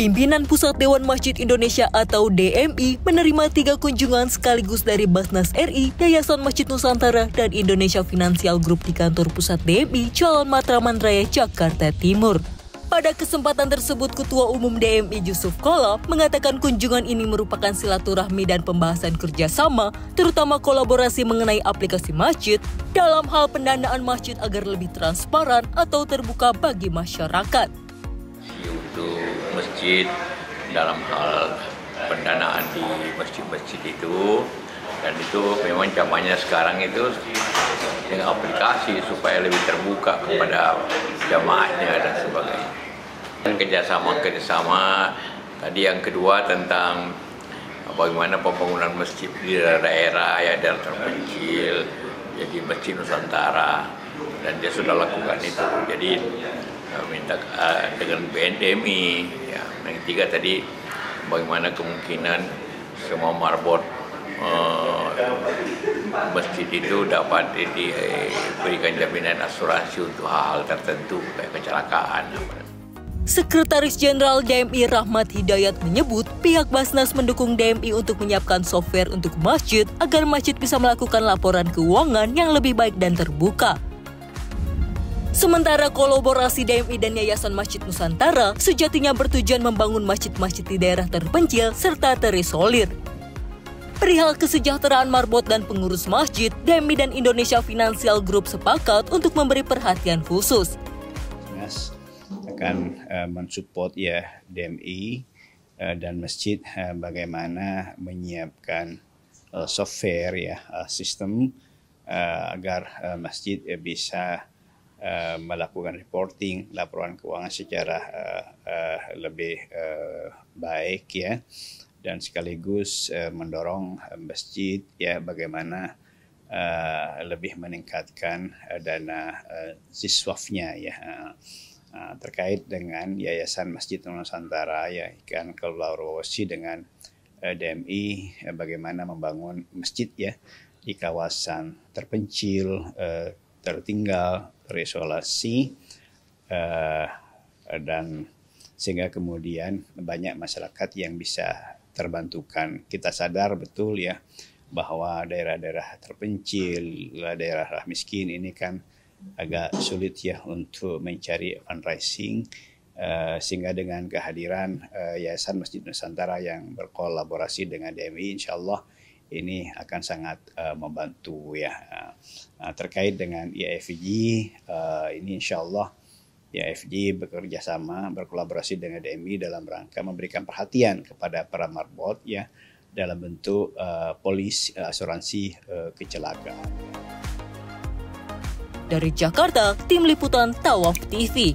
Pimpinan Pusat Dewan Masjid Indonesia atau DMI menerima 3 kunjungan sekaligus dari Basnas RI, Yayasan Masjid Nusantara, dan Indonesia Financial Group di kantor pusat DMI Jalan Matraman Raya, Jakarta Timur. Pada kesempatan tersebut, Ketua Umum DMI Yusuf Kala mengatakan kunjungan ini merupakan silaturahmi dan pembahasan kerjasama, terutama kolaborasi mengenai aplikasi masjid dalam hal pendanaan masjid agar lebih transparan atau terbuka bagi masyarakat. Untuk masjid dalam hal pendanaan di masjid-masjid itu, dan itu memang zamannya sekarang itu dengan aplikasi supaya lebih terbuka kepada jamaahnya dan sebagainya. Dan kerjasama tadi yang kedua tentang bagaimana pembangunan masjid di daerah ya, daerah terpencil, jadi Masjid Nusantara, dan dia sudah lakukan itu. Jadi minta dengan BNDMI ya. Yang ketiga tadi bagaimana kemungkinan semua marbot masjid itu dapat diberikan jaminan asuransi untuk hal-hal tertentu kayak kecelakaan. Sekretaris Jenderal DMI Rahmat Hidayat menyebut pihak Basnas mendukung DMI untuk menyiapkan software untuk masjid agar masjid bisa melakukan laporan keuangan yang lebih baik dan terbuka. Sementara kolaborasi DMI dan Yayasan Masjid Nusantara sejatinya bertujuan membangun masjid-masjid di daerah terpencil serta terisolir. Perihal kesejahteraan marbot dan pengurus masjid, DMI dan Indonesia Financial Group sepakat untuk memberi perhatian khusus. Akan mensupport ya DMI dan masjid bagaimana menyiapkan software ya sistem agar masjid bisa melakukan reporting laporan keuangan secara lebih baik ya, dan sekaligus mendorong masjid ya bagaimana lebih meningkatkan dana siswafnya ya. Terkait dengan Yayasan Masjid Nusantara ya, kan kolaborasi dengan DMI bagaimana membangun masjid ya di kawasan terpencil, tertinggal, terisolasi, dan sehingga kemudian banyak masyarakat yang bisa terbantukan. Kita sadar betul ya bahwa daerah-daerah terpencil, daerah miskin ini kan agak sulit ya untuk mencari fundraising, sehingga dengan kehadiran Yayasan Masjid Nusantara yang berkolaborasi dengan DMI, insya Allah ini akan sangat membantu ya. Terkait dengan IFG, ini insya Allah IFG bekerja sama berkolaborasi dengan DMI dalam rangka memberikan perhatian kepada para marbot ya dalam bentuk polis asuransi kecelakaan. Dari Jakarta, Tim Liputan Tawaf TV.